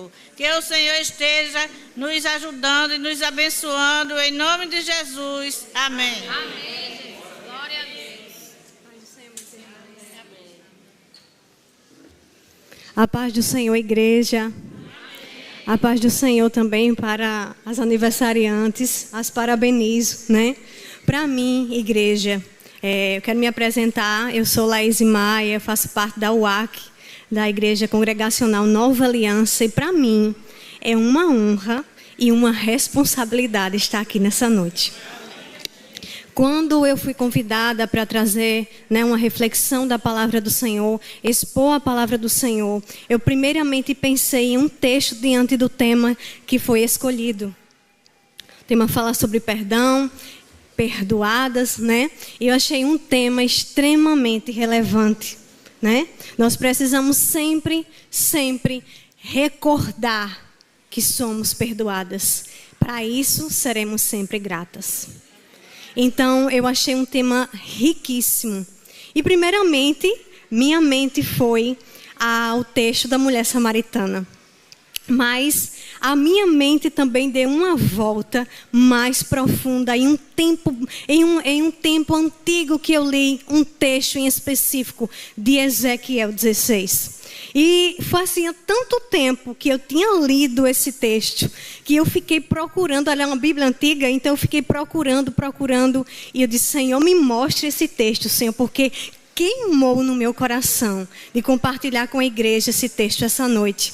Senhor. Que o Senhor esteja nos ajudando e nos abençoando, em nome de Jesus. Amém. Amém, Jesus. Glória a Deus. A paz do Senhor, igreja. A paz do Senhor também para as aniversariantes. As parabenizo, né? Para mim, igreja, eu quero me apresentar. Eu sou Laíse Maia, faço parte da UAC, da Igreja Congregacional Nova Aliança. E para mim, é uma honra e uma responsabilidade estar aqui nessa noite. Quando eu fui convidada para trazer, né, uma reflexão da palavra do Senhor, expor a palavra do Senhor, eu primeiramente pensei em um texto diante do tema que foi escolhido. O tema fala sobre perdão, perdoadas, né? E eu achei um tema extremamente relevante, né? Nós precisamos sempre recordar que somos perdoadas. Para isso, seremos sempre gratas. Então, eu achei um tema riquíssimo. E, primeiramente, minha mente foi ao texto da mulher samaritana. Mas a minha mente também deu uma volta mais profunda em um tempo antigo que eu li um texto em específico de Ezequiel 16. E fazia tanto tempo que eu tinha lido esse texto que eu fiquei procurando. Ela é uma Bíblia antiga, então eu fiquei procurando. E eu disse: Senhor, me mostre esse texto, Senhor, porque queimou no meu coração de compartilhar com a igreja esse texto essa noite.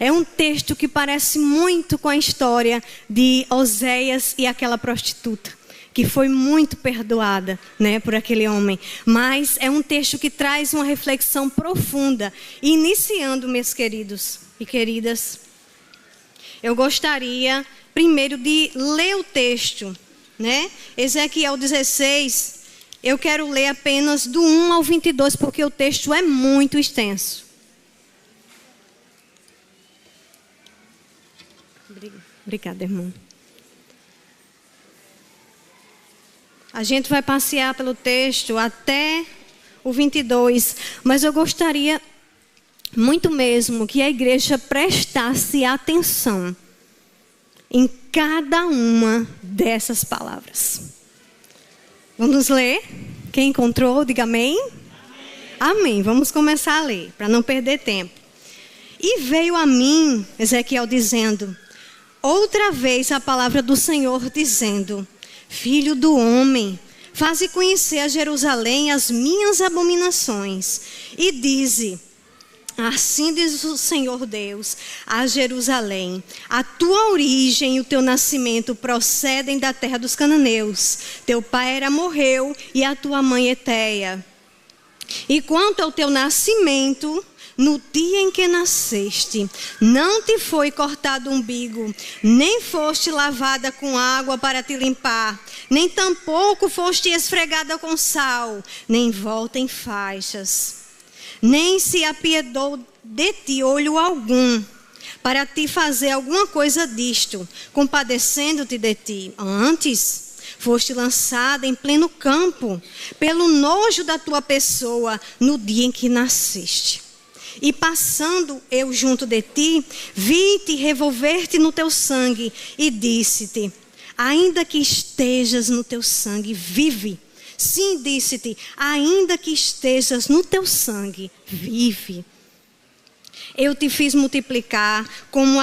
É um texto que parece muito com a história de Oséias e aquela prostituta, que foi muito perdoada, né, por aquele homem. Mas é um texto que traz uma reflexão profunda. Iniciando, meus queridos e queridas, eu gostaria primeiro de ler o texto, né? Ezequiel 16, eu quero ler apenas do 1 ao 22, porque o texto é muito extenso. Obrigada, irmão. A gente vai passear pelo texto até o 22, mas eu gostaria muito mesmo que a igreja prestasse atenção em cada uma dessas palavras. Vamos ler? Quem encontrou, diga amém. Amém. Vamos começar a ler, para não perder tempo. E veio a mim, Ezequiel dizendo, outra vez a palavra do Senhor dizendo: Filho do homem, faze conhecer a Jerusalém as minhas abominações. E dize: assim diz o Senhor Deus a Jerusalém: a tua origem e o teu nascimento procedem da terra dos cananeus. Teu pai era amorreu e a tua mãe heteia. E quanto ao teu nascimento, no dia em que nasceste, não te foi cortado o umbigo, nem foste lavada com água para te limpar, nem tampouco foste esfregada com sal, nem volta em faixas. Nem se apiedou de ti olho algum, para te fazer alguma coisa disto, compadecendo-te de ti. Antes, foste lançada em pleno campo, pelo nojo da tua pessoa, no dia em que nasceste. E passando eu junto de ti, vi-te revolver-te no teu sangue e disse-te: ainda que estejas no teu sangue, vive. Sim, disse-te: ainda que estejas no teu sangue, vive. Eu te fiz multiplicar como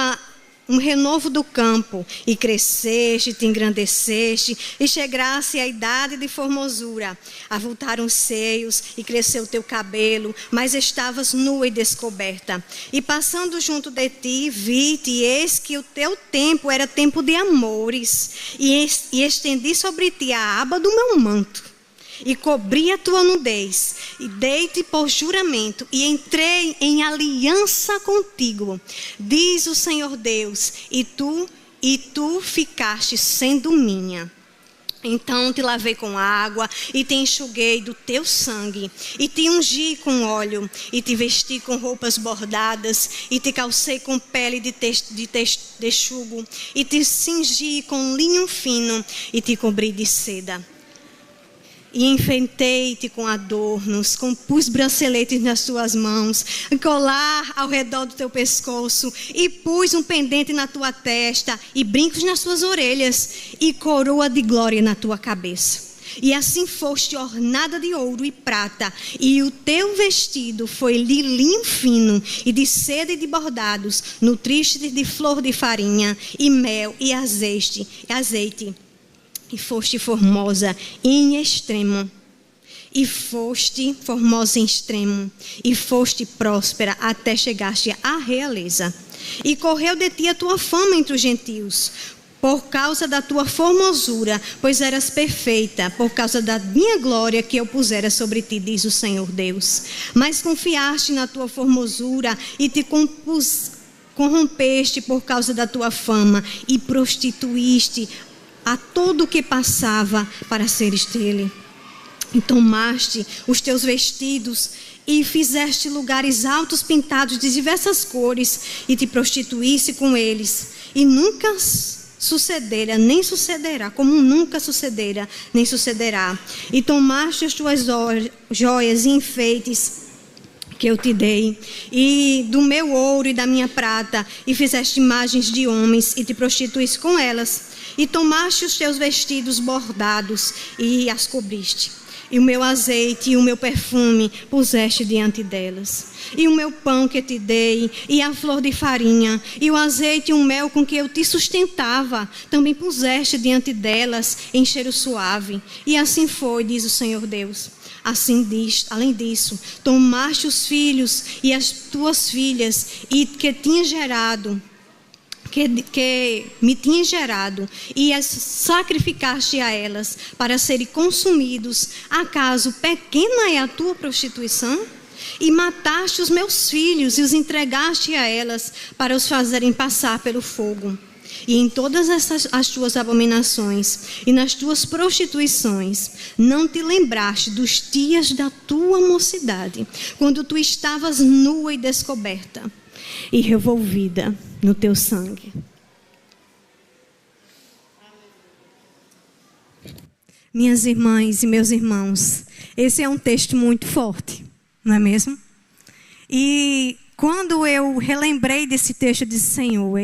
um renovo do campo, e cresceste, te engrandeceste, e chegaste à idade de formosura. Avultaram os seios, e cresceu o teu cabelo, mas estavas nua e descoberta. E passando junto de ti, vi-te, e eis que o teu tempo era tempo de amores, e estendi sobre ti a aba do meu manto, e cobri a tua nudez, e dei-te por juramento, e entrei em aliança contigo, diz o Senhor Deus, e tu ficaste sendo minha. Então te lavei com água, e te enxuguei do teu sangue, e te ungi com óleo, e te vesti com roupas bordadas, e te calcei com pele de texugo, e te cingi com linho fino, e te cobri de seda. E enfeitei-te com adornos, pus braceletes nas tuas mãos, colar ao redor do teu pescoço, e pus um pendente na tua testa, e brincos nas tuas orelhas, e coroa de glória na tua cabeça. E assim foste ornada de ouro e prata, e o teu vestido foi de linho fino, e de seda e de bordados, nutriste de flor de farinha, e mel e azeite. E foste formosa em extremo, e foste formosa em extremo, e foste próspera até chegaste à realeza. E correu de ti a tua fama entre os gentios, por causa da tua formosura, pois eras perfeita, por causa da minha glória que eu pusera sobre ti, diz o Senhor Deus. Mas confiaste na tua formosura e te corrompeste por causa da tua fama, e prostituíste a todo o que passava para seres dele. E tomaste os teus vestidos e fizeste lugares altos pintados de diversas cores, e te prostituíste com eles. E nunca sucedera, nem sucederá, como nunca sucedera, nem sucederá. E tomaste as tuas joias e enfeites que eu te dei, e do meu ouro e da minha prata, e fizeste imagens de homens, e te prostituíste com elas. E tomaste os teus vestidos bordados, e as cobriste. E o meu azeite e o meu perfume puseste diante delas. E o meu pão que te dei, e a flor de farinha, e o azeite e o mel com que eu te sustentava, também puseste diante delas em cheiro suave. E assim foi, diz o Senhor Deus. Além disso, tomaste os filhos e as tuas filhas, e que tinha gerado, que me tinha gerado, e as sacrificaste a elas para serem consumidos. Acaso pequena é a tua prostituição? E mataste os meus filhos e os entregaste a elas para os fazerem passar pelo fogo. E em todas as tuas abominações e nas tuas prostituições, não te lembraste dos dias da tua mocidade, quando tu estavas nua e descoberta, e revolvida no teu sangue. Minhas irmãs e meus irmãos, esse é um texto muito forte, não é mesmo? E quando eu relembrei desse texto, eu disse: Senhor,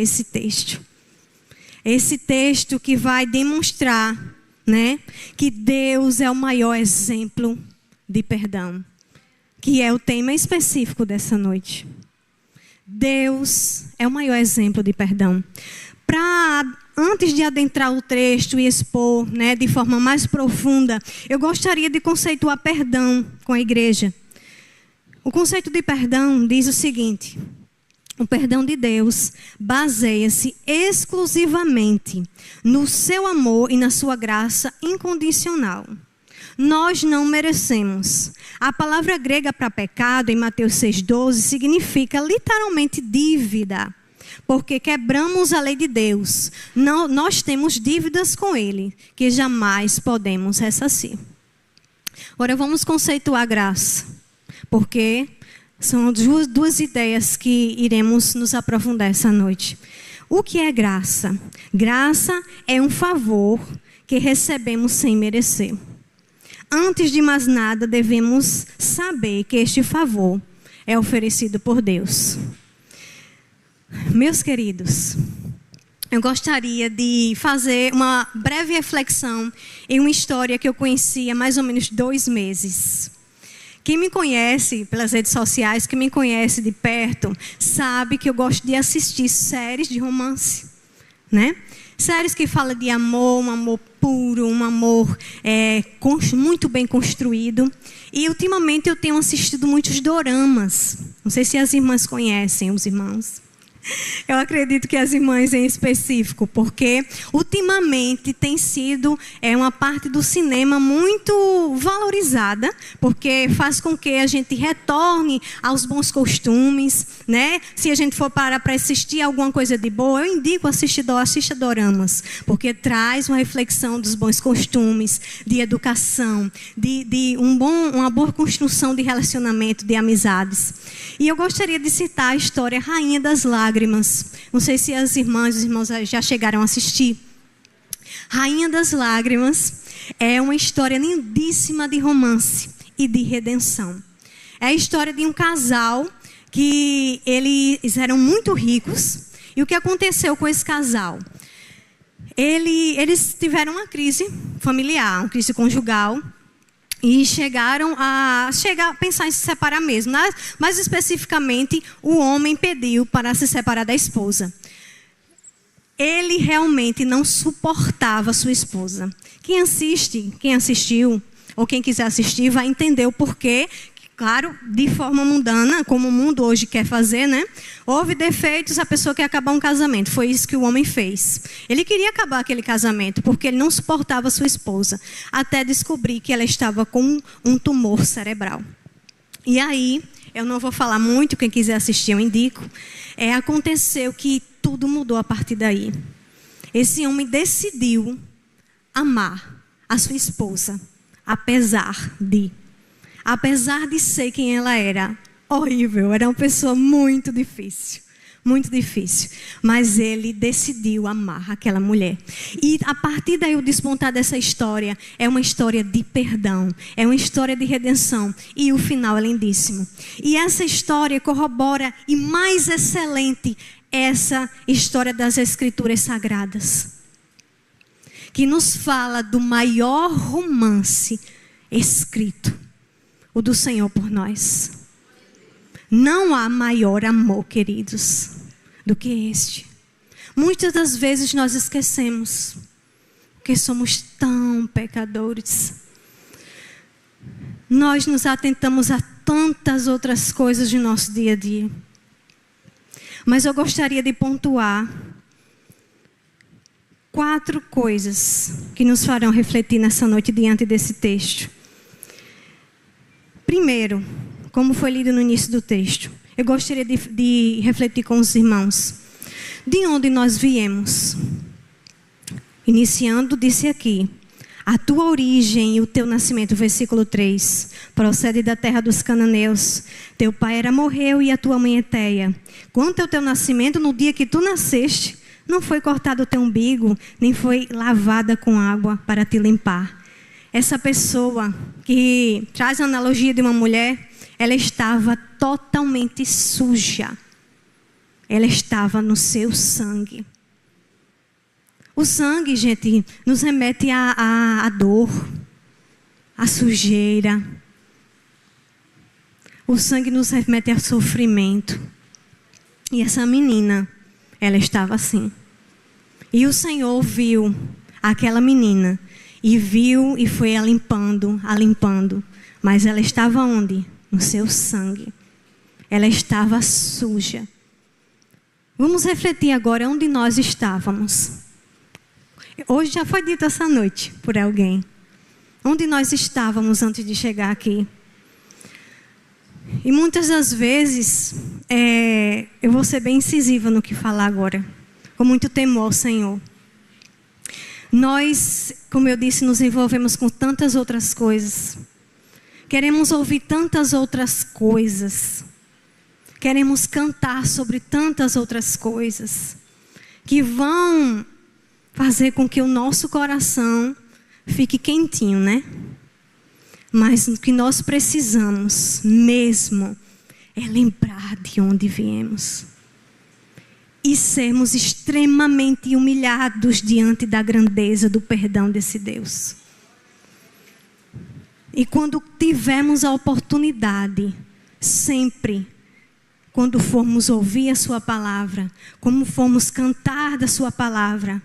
esse texto que vai demonstrar, né, que Deus é o maior exemplo de perdão, que é o tema específico dessa noite. Deus é o maior exemplo de perdão. Antes de adentrar o texto e expor, né, de forma mais profunda, eu gostaria de conceituar perdão com a igreja. O conceito de perdão diz o seguinte: o perdão de Deus baseia-se exclusivamente no seu amor e na sua graça incondicional. Nós não merecemos. A palavra grega para pecado, em Mateus 6,12, significa literalmente dívida, porque quebramos a lei de Deus. Nós temos dívidas com Ele, que jamais podemos ressarcir. Agora vamos conceituar graça, porque são duas ideias que iremos nos aprofundar essa noite. O que é graça? Graça é um favor que recebemos sem merecer. Antes de mais nada, devemos saber que este favor é oferecido por Deus. Meus queridos, eu gostaria de fazer uma breve reflexão em uma história que eu conheci há mais ou menos 2 meses. Quem me conhece pelas redes sociais, quem me conhece de perto, sabe que eu gosto de assistir séries de romance, né? Séries que falam de amor, um amor puro, um amor muito bem construído. E ultimamente eu tenho assistido muitos doramas. Não sei se as irmãs conhecem, os irmãos. Eu acredito que as irmãs em específico, porque ultimamente tem sido uma parte do cinema muito valorizada, porque faz com que a gente retorne aos bons costumes, né? Se a gente for parar para assistir alguma coisa de boa, eu indico assista doramas, porque traz uma reflexão dos bons costumes, de educação, de uma boa construção de relacionamento, de amizades. E eu gostaria de citar a história Rainha das Lágrimas. Não sei se as irmãs e os irmãos já chegaram a assistir. Rainha das Lágrimas É uma história lindíssima de romance e de redenção. É a história de um casal que eles eram muito ricos. E o que aconteceu com esse casal? Eles tiveram uma crise familiar, uma crise conjugal. E chegaram a pensar em se separar mesmo. Mais especificamente, o homem pediu para se separar da esposa. Ele realmente não suportava sua esposa. Quem assistiu, ou quem quiser assistir, vai entender o porquê. Claro, de forma mundana, como o mundo hoje quer fazer, né? Houve defeitos, a pessoa quer acabar um casamento. Foi isso que o homem fez. Ele queria acabar aquele casamento, porque ele não suportava sua esposa. Até descobrir que ela estava com um tumor cerebral. E aí, eu não vou falar muito, quem quiser assistir eu indico. Aconteceu que tudo mudou a partir daí. Esse homem decidiu amar a sua esposa, apesar de ser quem ela era, horrível, era uma pessoa muito difícil, mas ele decidiu amar aquela mulher. E a partir daí o despontar dessa história é uma história de perdão, é uma história de redenção, e o final é lindíssimo. E essa história corrobora, e mais excelente, essa história das Escrituras Sagradas, que nos fala do maior romance escrito, o do Senhor por nós. Não há maior amor, queridos, do que este. Muitas das vezes nós esquecemos, porque somos tão pecadores. Nós nos atentamos a tantas outras coisas de nosso dia a dia. Mas eu gostaria de pontuar 4 coisas que nos farão refletir nessa noite diante desse texto. Primeiro, como foi lido no início do texto, eu gostaria de refletir com os irmãos. De onde nós viemos? Iniciando, disse aqui: a tua origem e o teu nascimento, versículo 3, procede da terra dos cananeus. Teu pai era amorreu e a tua mãe Eteia. Quanto ao teu nascimento, no dia que tu nasceste, não foi cortado o teu umbigo, nem foi lavada com água para te limpar. Essa pessoa que traz a analogia de uma mulher, ela estava totalmente suja. Ela estava no seu sangue. O sangue, gente, nos remete à dor, à sujeira. O sangue nos remete ao sofrimento. E essa menina, ela estava assim. E o Senhor viu aquela menina. E viu e foi a limpando. Mas ela estava onde? No seu sangue. Ela estava suja. Vamos refletir agora onde nós estávamos. Hoje já foi dito essa noite por alguém. Onde nós estávamos antes de chegar aqui. E muitas das vezes, eu vou ser bem incisiva no que falar agora. Com muito temor ao Senhor. Nós, como eu disse, nos envolvemos com tantas outras coisas. Queremos ouvir tantas outras coisas. Queremos cantar sobre tantas outras coisas. Que vão fazer com que o nosso coração fique quentinho, né? Mas o que nós precisamos mesmo é lembrar de onde viemos. E sermos extremamente humilhados diante da grandeza do perdão desse Deus. E quando tivermos a oportunidade, sempre, quando formos ouvir a sua palavra, como formos cantar da sua palavra,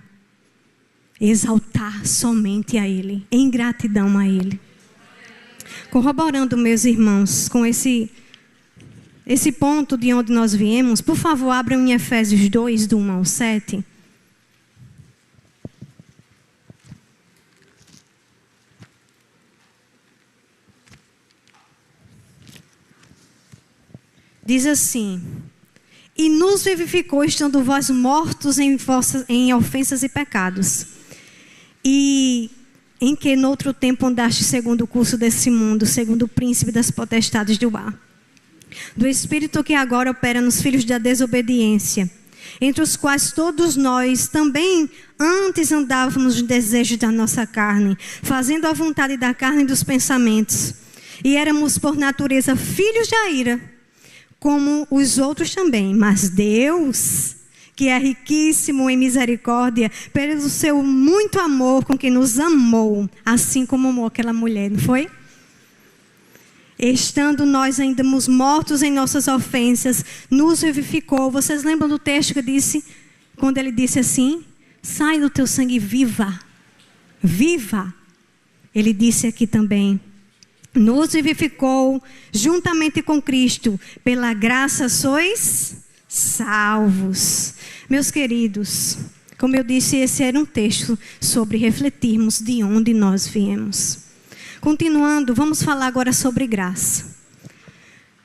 exaltar somente a Ele, em gratidão a Ele. Corroborando, meus irmãos, com esse ponto de onde nós viemos, por favor, abram em Efésios 2, do 1 ao 7. Diz assim: e nos vivificou, estando vós mortos em ofensas e pecados, e em que noutro tempo andaste segundo o curso desse mundo, segundo o príncipe das potestades do ar, do espírito que agora opera nos filhos da desobediência, entre os quais todos nós também antes andávamos nos desejos da nossa carne, fazendo a vontade da carne e dos pensamentos. E éramos por natureza filhos da ira, como os outros também. Mas Deus, que é riquíssimo em misericórdia, pelo seu muito amor com que nos amou, assim como amou aquela mulher, não foi? Estando nós ainda mortos em nossas ofensas, nos vivificou. Vocês lembram do texto que disse, quando ele disse assim, sai do teu sangue, viva, viva. Ele disse aqui também, nos vivificou juntamente com Cristo, pela graça sois salvos. Meus queridos, como eu disse, esse era um texto sobre refletirmos de onde nós viemos. Continuando, vamos falar agora sobre graça.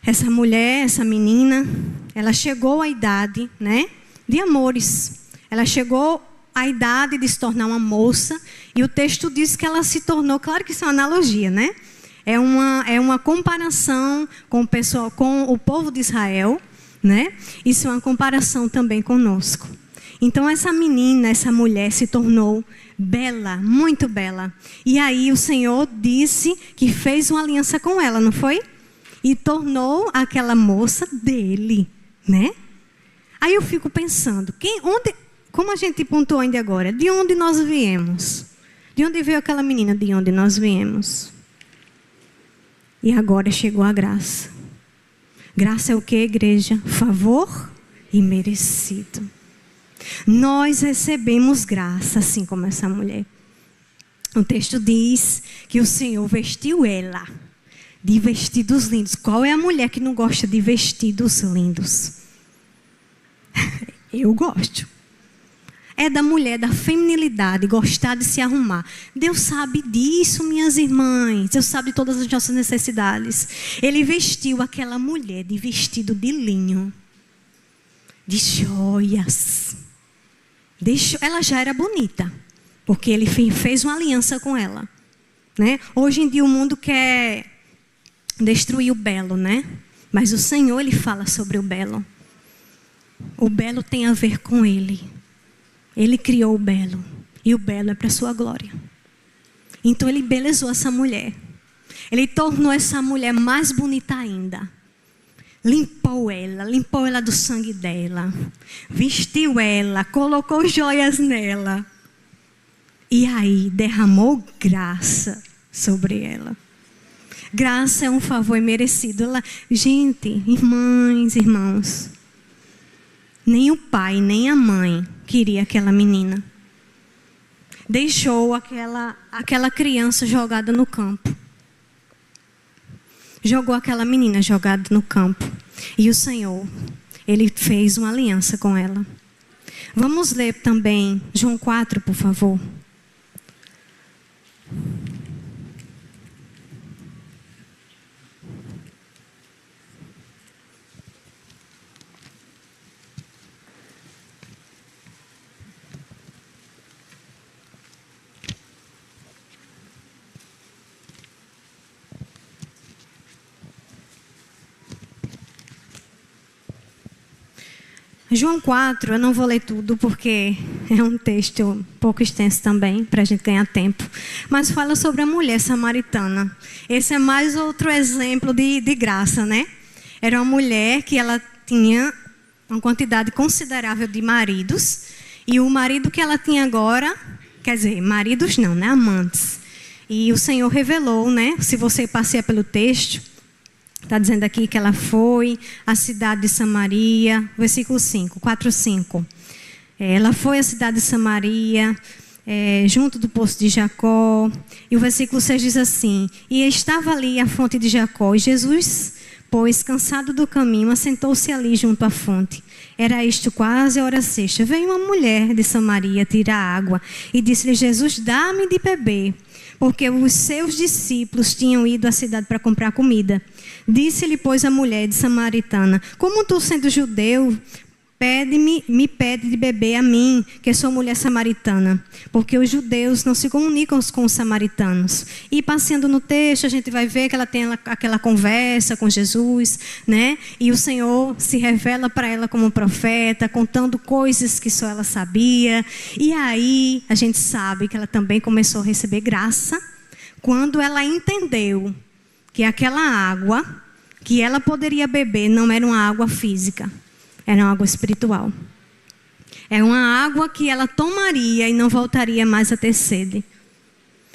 Essa mulher, essa menina, ela chegou à idade, né, de amores. Ela chegou à idade de se tornar uma moça. E o texto diz que ela se tornou, claro que isso é uma analogia, né? É uma comparação com o pessoal, com o povo de Israel, né? Isso é uma comparação também conosco. Então essa menina, essa mulher se tornou bela, muito bela. E aí o Senhor disse que fez uma aliança com ela, não foi? E tornou aquela moça dele, né? Aí eu fico pensando, como a gente pontuou ainda agora, de onde nós viemos? De onde veio aquela menina? De onde nós viemos? E agora chegou a graça. Graça é o que, igreja? Favor imerecido. Nós recebemos graça, assim como essa mulher. O texto diz que o Senhor vestiu ela de vestidos lindos. Qual é a mulher que não gosta de vestidos lindos? Eu gosto. É da mulher, da feminilidade, gostar de se arrumar. Deus sabe disso, minhas irmãs. Deus sabe de todas as nossas necessidades. Ele vestiu aquela mulher de vestido de linho, de joias. Ela já era bonita, porque ele fez uma aliança com ela, né? Hoje em dia o mundo quer destruir o belo, né? Mas o Senhor, Ele fala sobre o belo. O belo tem a ver com Ele. Ele criou o belo. E o belo é para a sua glória. Então Ele belezou essa mulher. Ele tornou essa mulher mais bonita ainda. Limpou ela do sangue dela. Vestiu ela, colocou joias nela. E aí derramou graça sobre ela. Graça é um favor merecido. Gente, irmãs, irmãos. Nem o pai, nem a mãe queria aquela menina. Deixou aquela criança jogada no campo. Jogou aquela menina jogada no campo. E o Senhor, Ele fez uma aliança com ela. Vamos ler também João 4, por favor. João 4, eu não vou ler tudo porque é um texto um pouco extenso também, para a gente ganhar tempo. Mas fala sobre a mulher samaritana. Esse é mais outro exemplo de graça, né? Era uma mulher que ela tinha uma quantidade considerável de maridos. E o marido que ela tinha agora, quer dizer, maridos não, né? Amantes. E o Senhor revelou, né? Se você passear pelo texto... Está dizendo aqui que ela foi à cidade de Samaria, versículo 5, 4, 5. Ela foi à cidade de Samaria, junto do poço de Jacó. E o versículo 6 diz assim, e estava ali a fonte de Jacó. E Jesus, pois, cansado do caminho, assentou-se ali junto à fonte. Era isto quase a hora sexta. Veio uma mulher de Samaria tirar água e disse-lhe, Jesus, dá-me de beber. Porque os seus discípulos tinham ido à cidade para comprar comida. Disse-lhe, pois, a mulher de samaritana, como tu, sendo judeu, me pede de beber a mim, que sou mulher samaritana, porque os judeus não se comunicam com os samaritanos. E passeando no texto, a gente vai ver que ela tem aquela conversa com Jesus, né? E o Senhor se revela para ela como profeta, contando coisas que só ela sabia. E aí a gente sabe que ela também começou a receber graça quando ela entendeu que aquela água que ela poderia beber não era uma água física. Era uma água espiritual. Era uma água que ela tomaria e não voltaria mais a ter sede.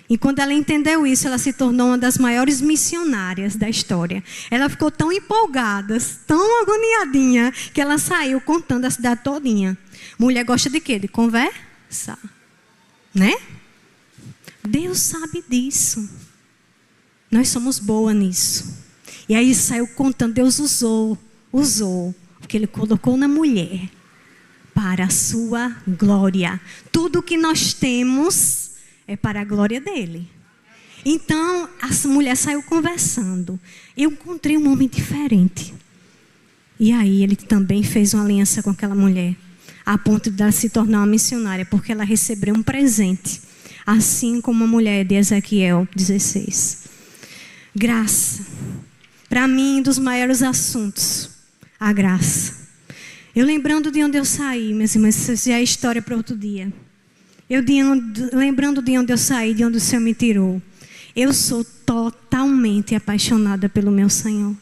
E quando ela entendeu isso, ela se tornou uma das maiores missionárias da história. Ela ficou tão empolgada, tão agoniadinha, que ela saiu contando a cidade todinha. Mulher gosta de quê? De conversar. Né? Deus sabe disso. Nós somos boas nisso. E aí saiu contando, Deus usou. Porque Ele colocou na mulher para a sua glória. Tudo que nós temos é para a glória dEle. Então, a mulher saiu conversando. Eu encontrei um homem diferente. E aí ele também fez uma aliança com aquela mulher, a ponto de ela se tornar uma missionária, porque ela recebeu um presente, assim como a mulher de Ezequiel 16. Graça. Para mim, um dos maiores assuntos, a graça. Eu lembrando de onde eu saí, meus irmãos, isso já é história para outro dia. Lembrando de onde eu saí, de onde o Senhor me tirou. Eu sou totalmente apaixonada pelo meu Senhor.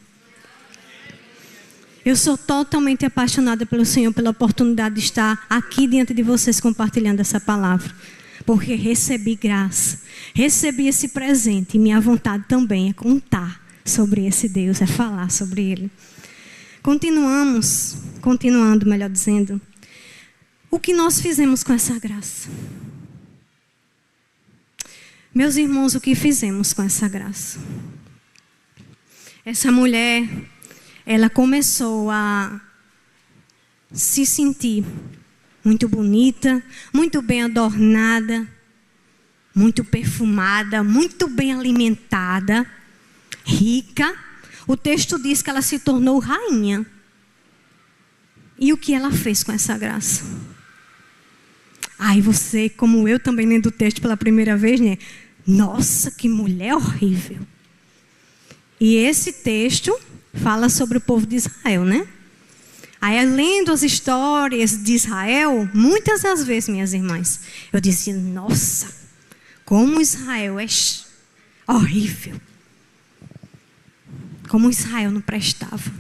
Eu sou totalmente apaixonada pelo Senhor, pela oportunidade de estar aqui diante de vocês compartilhando essa palavra. Porque recebi graça, recebi esse presente e minha vontade também é contar sobre esse Deus, é falar sobre Ele. Continuando, melhor dizendo, o que nós fizemos com essa graça? Meus irmãos, o que fizemos com essa graça? Essa mulher, ela começou a se sentir muito bonita, muito bem adornada, muito perfumada, muito bem alimentada, rica. O texto diz que ela se tornou rainha. E o que ela fez com essa graça? Aí você, como eu também lendo o texto pela primeira vez, né? Nossa, que mulher horrível. E esse texto fala sobre o povo de Israel, né? Aí, lendo as histórias de Israel, muitas das vezes, minhas irmãs, eu dizia, nossa, como Israel é horrível. Como Israel não prestava.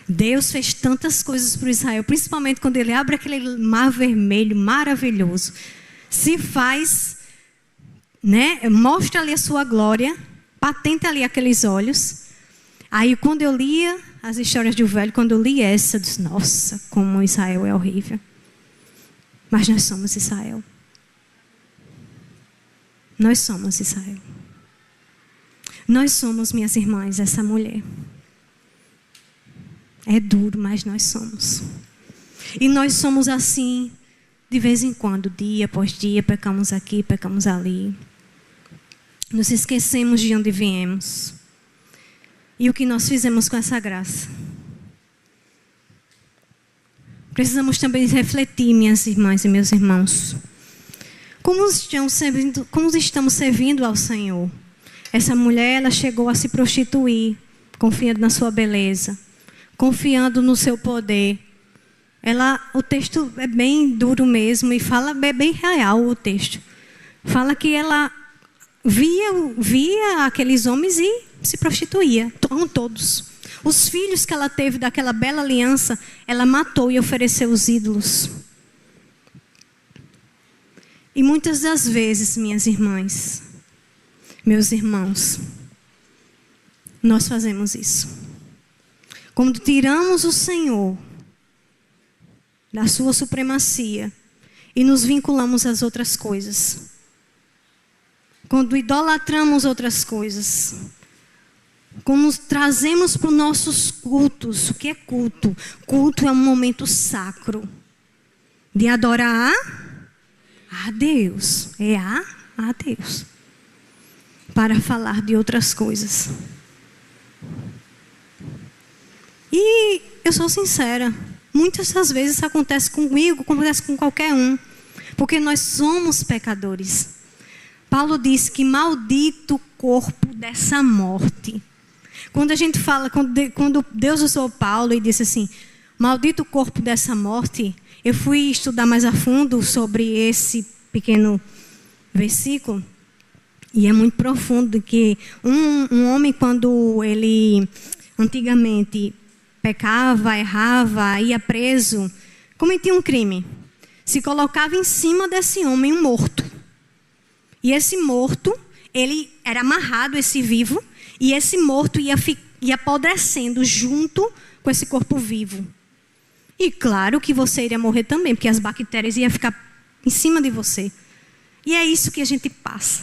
Deus fez tantas coisas para Israel, principalmente quando Ele abre aquele mar vermelho maravilhoso. Se faz, né? Mostra ali a sua glória, patenta ali aqueles olhos. Aí quando eu lia as histórias do velho, quando eu li essa, eu disse, nossa, como Israel é horrível. Mas nós somos Israel. Nós somos Israel. Nós somos, minhas irmãs, essa mulher. É duro, mas nós somos. E nós somos assim, de vez em quando, dia após dia, pecamos aqui, pecamos ali. Nos esquecemos de onde viemos. E o que nós fizemos com essa graça? Precisamos também refletir, minhas irmãs e meus irmãos. Como estamos servindo ao Senhor? Essa mulher, ela chegou a se prostituir, confiando na sua beleza, confiando no seu poder. O texto é bem duro mesmo e é bem real o texto. Fala que ela via aqueles homens e se prostituía, todos. Os filhos que ela teve daquela bela aliança, ela matou e ofereceu os ídolos. E muitas das vezes, minhas irmãs, meus irmãos, nós fazemos isso. Quando tiramos o Senhor da sua supremacia e nos vinculamos às outras coisas. Quando idolatramos outras coisas. Quando nos trazemos para os nossos cultos. O que é culto? Culto é um momento sacro de adorar a Deus. É a Deus. Para falar de outras coisas. E eu sou sincera. Muitas das vezes isso acontece comigo, acontece com qualquer um. Porque nós somos pecadores. Paulo disse que maldito o corpo dessa morte. Quando a gente fala, quando Deus usou Paulo e disse assim, maldito o corpo dessa morte, eu fui estudar mais a fundo sobre esse pequeno versículo. E é muito profundo que um homem, quando ele antigamente pecava, errava, ia preso, cometia um crime. Se colocava em cima desse homem um morto. E esse morto, ele era amarrado, esse vivo, e esse morto ia apodrecendo junto com esse corpo vivo. E claro que você iria morrer também, porque as bactérias iam ficar em cima de você. E é isso que a gente passa.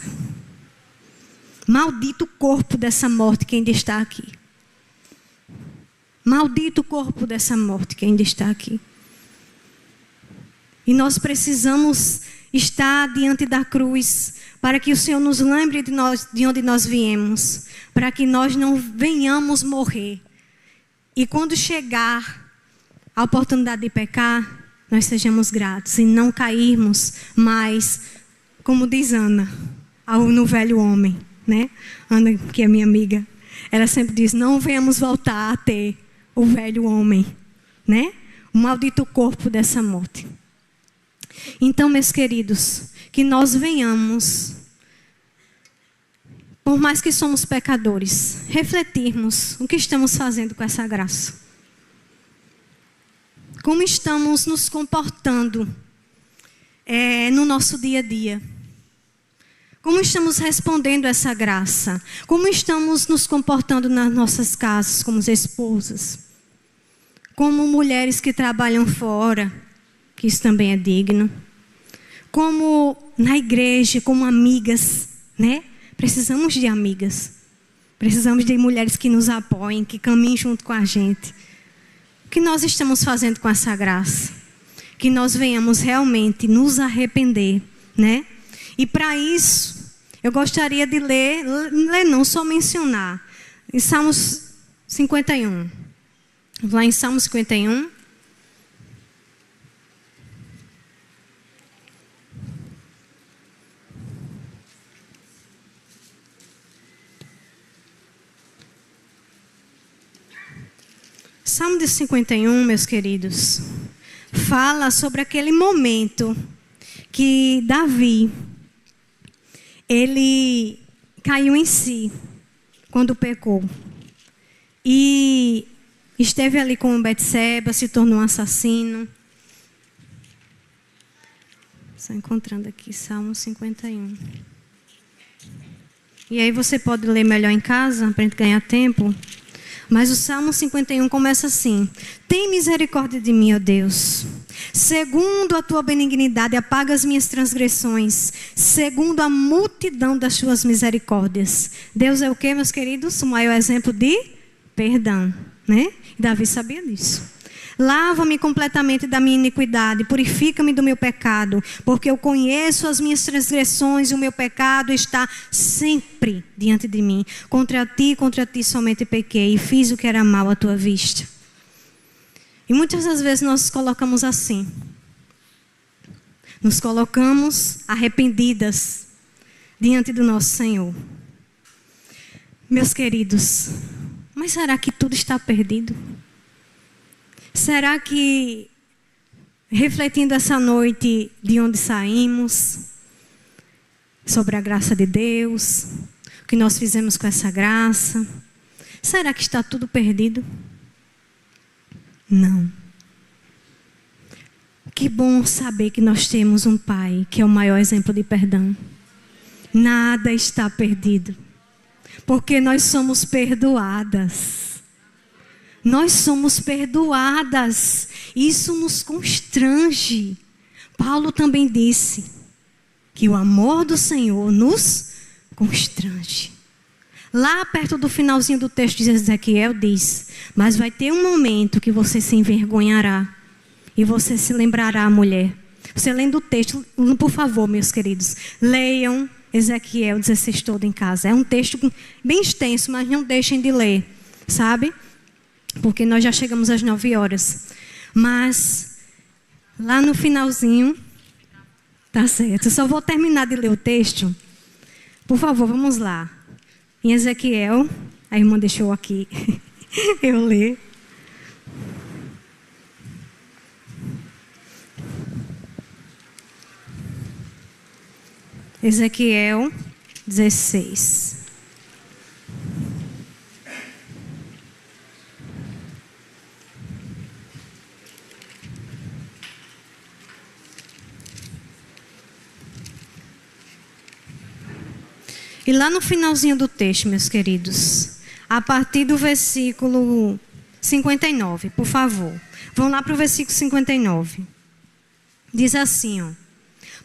Maldito o corpo dessa morte que ainda está aqui. Maldito o corpo dessa morte que ainda está aqui. E nós precisamos estar diante da cruz para que o Senhor nos lembre de onde nós viemos, para que nós não venhamos morrer. E quando chegar a oportunidade de pecar, nós sejamos gratos e não cairmos mais, como diz Ana, no velho homem, né? Ana, que é minha amiga, ela sempre diz, não venhamos voltar a ter o velho homem, né? O maldito corpo dessa morte. Então, meus queridos, que nós venhamos, por mais que somos pecadores, refletirmos o que estamos fazendo com essa graça. Como estamos nos comportando no nosso dia a dia. Como estamos respondendo a essa graça? Como estamos nos comportando nas nossas casas, como esposas? Como mulheres que trabalham fora, que isso também é digno. Como na igreja, como amigas, né? Precisamos de amigas. Precisamos de mulheres que nos apoiem, que caminhem junto com a gente. O que nós estamos fazendo com essa graça? Que nós venhamos realmente nos arrepender, né? E para isso, eu gostaria de ler não, só mencionar. Em Salmos 51. Lá em Salmos 51. Salmo de 51, meus queridos, fala sobre aquele momento que Davi, ele caiu em si quando pecou. E esteve ali com Betseba, se tornou um assassino. Estou encontrando aqui, Salmo 51. E aí você pode ler melhor em casa, para a gente ganhar tempo. Mas o Salmo 51 começa assim: tem misericórdia de mim, ó Deus. Segundo a tua benignidade, apaga as minhas transgressões. Segundo a multidão das tuas misericórdias. Deus é o que, meus queridos? O maior exemplo de perdão, né? Davi sabia disso. Lava-me completamente da minha iniquidade, purifica-me do meu pecado, porque eu conheço as minhas transgressões e o meu pecado está sempre diante de mim. Contra ti somente pequei e fiz o que era mal à tua vista. E muitas das vezes nós nos colocamos assim. Nos colocamos arrependidas diante do nosso Senhor. Meus queridos, mas será que tudo está perdido? Será que, refletindo essa noite de onde saímos, sobre a graça de Deus, o que nós fizemos com essa graça, será que está tudo perdido? Não. Que bom saber que nós temos um Pai que é o maior exemplo de perdão. Nada está perdido, porque nós somos perdoadas. Nós somos perdoadas. Isso nos constrange. Paulo também disse que o amor do Senhor nos constrange. Lá perto do finalzinho do texto de Ezequiel diz: mas vai ter um momento que você se envergonhará e você se lembrará, mulher. Você lendo o texto, por favor, meus queridos, leiam Ezequiel 16 todo em casa. É um texto bem extenso, mas não deixem de ler, sabe? Porque nós já chegamos às 9 horas. Mas lá no finalzinho, tá certo. Eu só vou terminar de ler o texto. Por favor, vamos lá. Em Ezequiel, a irmã deixou aqui eu ler. Ezequiel 16. E lá no finalzinho do texto, meus queridos, a partir do versículo 59, por favor. Vão lá para o versículo 59. Diz assim, ó.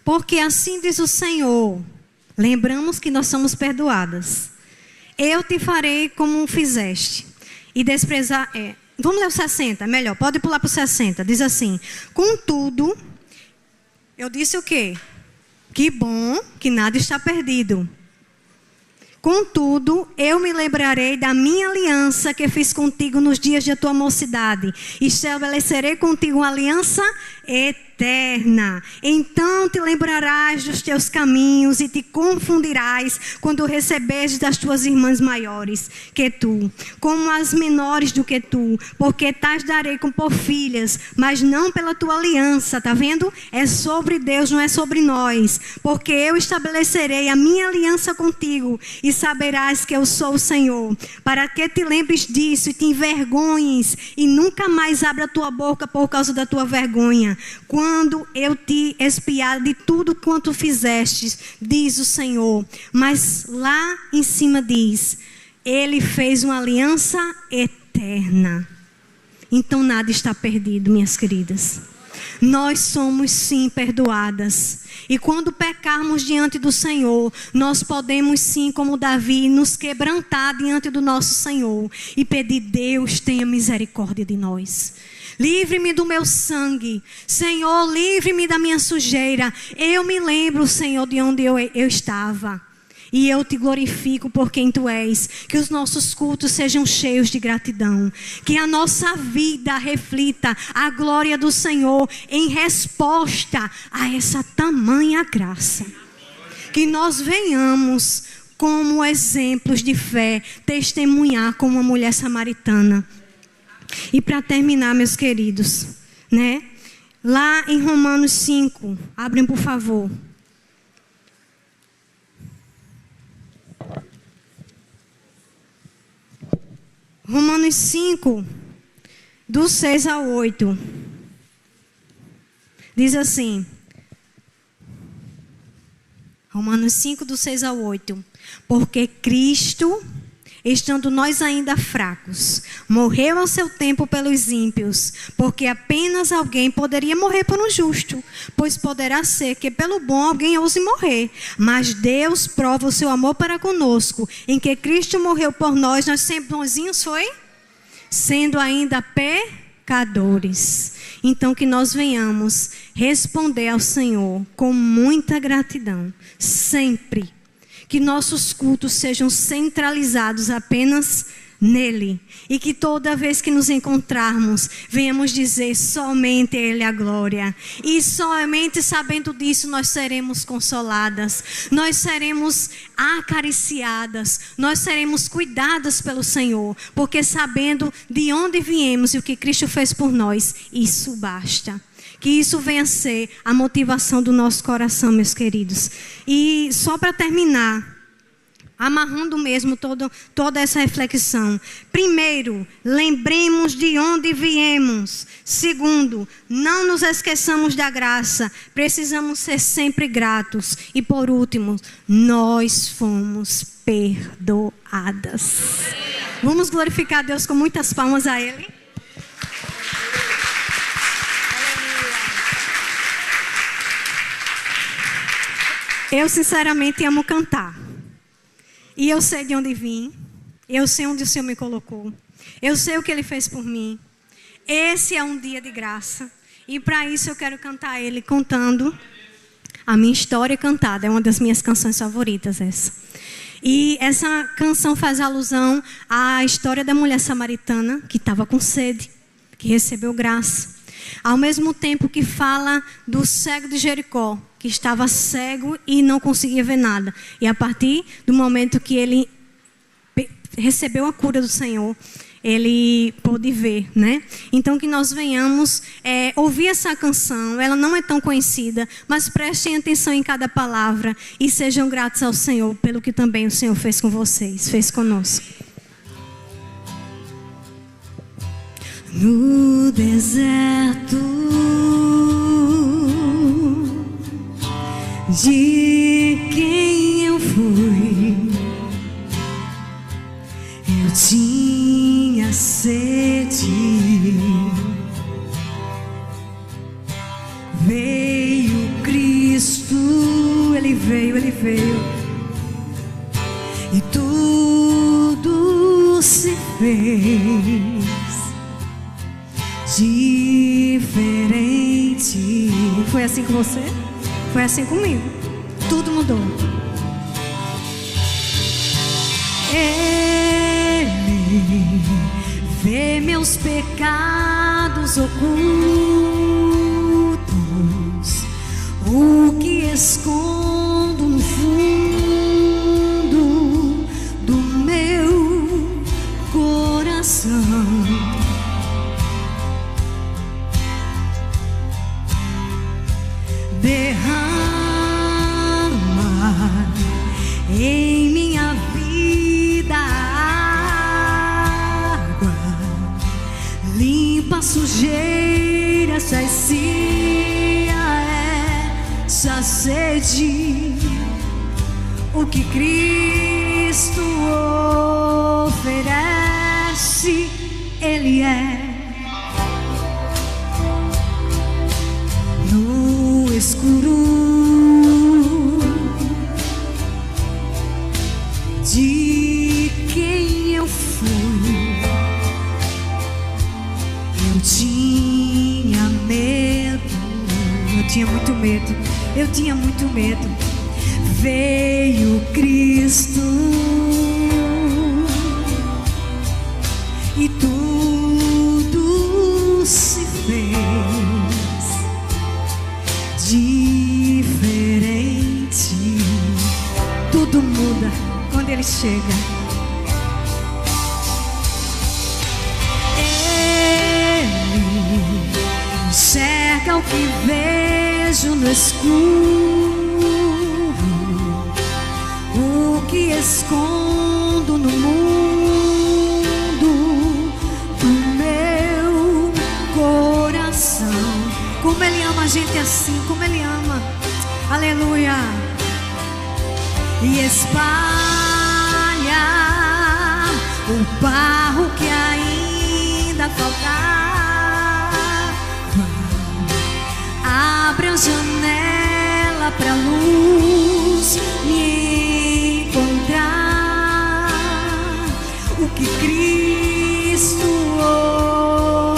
Porque assim diz o Senhor, lembramos que nós somos perdoadas. Eu te farei como fizeste. E desprezar... vamos ler o 60, melhor, pode pular para o 60. Diz assim, contudo, eu disse o quê? Que bom que nada está perdido. Contudo, eu me lembrarei da minha aliança que fiz contigo nos dias de tua mocidade. E estabelecerei contigo uma aliança eterna. Então te lembrarás dos teus caminhos e te confundirás quando receberes das tuas irmãs maiores que tu, como as menores do que tu, porque tais darei por filhas, mas não pela tua aliança. Tá vendo? É sobre Deus, não é sobre nós. Porque eu estabelecerei a minha aliança contigo e saberás que eu sou o Senhor, para que te lembres disso e te envergonhes e nunca mais abra a tua boca por causa da tua vergonha, quando eu te expiar de tudo quanto fizestes, diz o Senhor. Mas lá em cima diz, ele fez uma aliança eterna. Então nada está perdido, minhas queridas. Nós somos sim perdoadas. E quando pecarmos diante do Senhor, nós podemos sim, como Davi, nos quebrantar diante do nosso Senhor e pedir: Deus, tenha misericórdia de nós. Livre-me do meu sangue. Senhor, livre-me da minha sujeira. Eu me lembro, Senhor, de onde eu estava. E eu te glorifico por quem tu és. Que os nossos cultos sejam cheios de gratidão. Que a nossa vida reflita a glória do Senhor em resposta a essa tamanha graça. Que nós venhamos como exemplos de fé testemunhar como uma mulher samaritana. E para terminar, meus queridos, né? Lá em Romanos 5, abrem por favor. Romanos 5, do 6 ao 8. Diz assim. Romanos 5, do 6 ao 8. Porque Cristo, estando nós ainda fracos, morreu ao seu tempo pelos ímpios, porque apenas alguém poderia morrer por um justo, pois poderá ser que pelo bom alguém ouse morrer. Mas Deus prova o seu amor para conosco, em que Cristo morreu por nós sempre bonzinhos, foi? Sendo ainda pecadores. Então que nós venhamos responder ao Senhor com muita gratidão, sempre. Que nossos cultos sejam centralizados apenas nele. E que toda vez que nos encontrarmos, venhamos dizer somente a Ele a glória. E somente sabendo disso nós seremos consoladas. Nós seremos acariciadas. Nós seremos cuidadas pelo Senhor. Porque sabendo de onde viemos e o que Cristo fez por nós, isso basta. Que isso venha a ser a motivação do nosso coração, meus queridos. E só para terminar, amarrando mesmo toda essa reflexão. Primeiro, lembremos de onde viemos. Segundo, não nos esqueçamos da graça. Precisamos ser sempre gratos. E por último, nós fomos perdoadas. Vamos glorificar a Deus com muitas palmas a Ele. Eu sinceramente amo cantar. E eu sei de onde vim. Eu sei onde o Senhor me colocou. Eu sei o que Ele fez por mim. Esse é um dia de graça. E para isso eu quero cantar a Ele contando a minha história cantada. É uma das minhas canções favoritas essa. E essa canção faz alusão à história da mulher samaritana que estava com sede, que recebeu graça. Ao mesmo tempo que fala do cego de Jericó, que estava cego e não conseguia ver nada. E a partir do momento que ele recebeu a cura do Senhor, ele pôde ver, né? Então que nós venhamos ouvir essa canção. Ela não é tão conhecida, mas prestem atenção em cada palavra e sejam gratos ao Senhor pelo que também o Senhor fez com vocês, fez conosco. No deserto de quem eu fui, eu tinha sede, veio Cristo, Ele veio, e tudo se fez diferente. Foi assim com você? Foi assim comigo. Tudo mudou. Ele vê meus pecados ocultos, o que escondo no fundo do meu coração. Derrama em minha vida água, limpa a sujeira, sacia essa sede. O que Cristo oferece, Ele é. No escuro de quem eu fui, eu tinha medo, eu tinha muito medo, eu tinha muito medo. Veio Cristo e tudo se fez diferente. Tudo muda quando Ele chega. Ele enxerga o que vejo no escuro, o que escondo no mundo do meu coração. Como Ele ama a gente assim, como Ele ama. Aleluia. E espalha o barro que ainda faltava. Abre a janela pra luz me encontrar. O que Cristo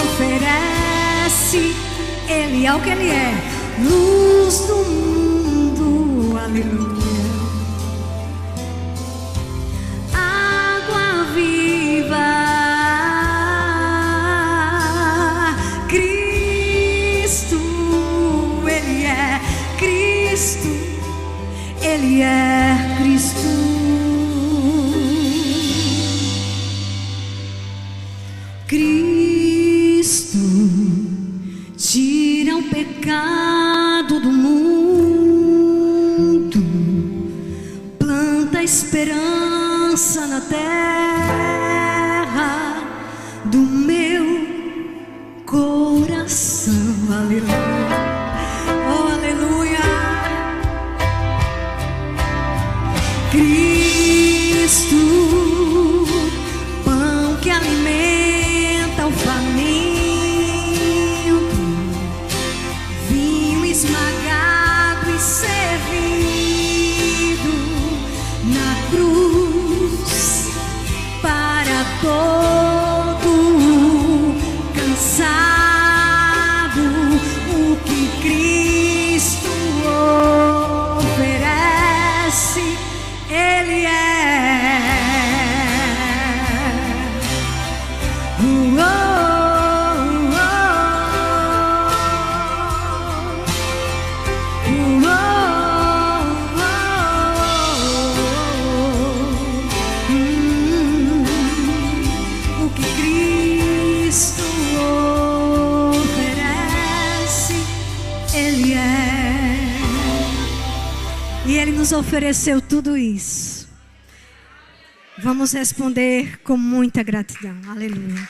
oferece, Ele é o que Ele é. Luz do mundo, aleluia. Água viva, Cristo, Ele é Cristo, Ele é Cristo. Cristo tira o pecado do mundo, planta esperança na terra do meu coração. Aleluia, oh aleluia. Cristo, pão que alimenta o faminto, vinho esmagado e servido na cruz para todo cansado. O que Cristo oferece, Ele é. Ele é. E Ele nos ofereceu tudo isso. Vamos responder com muita gratidão. Aleluia.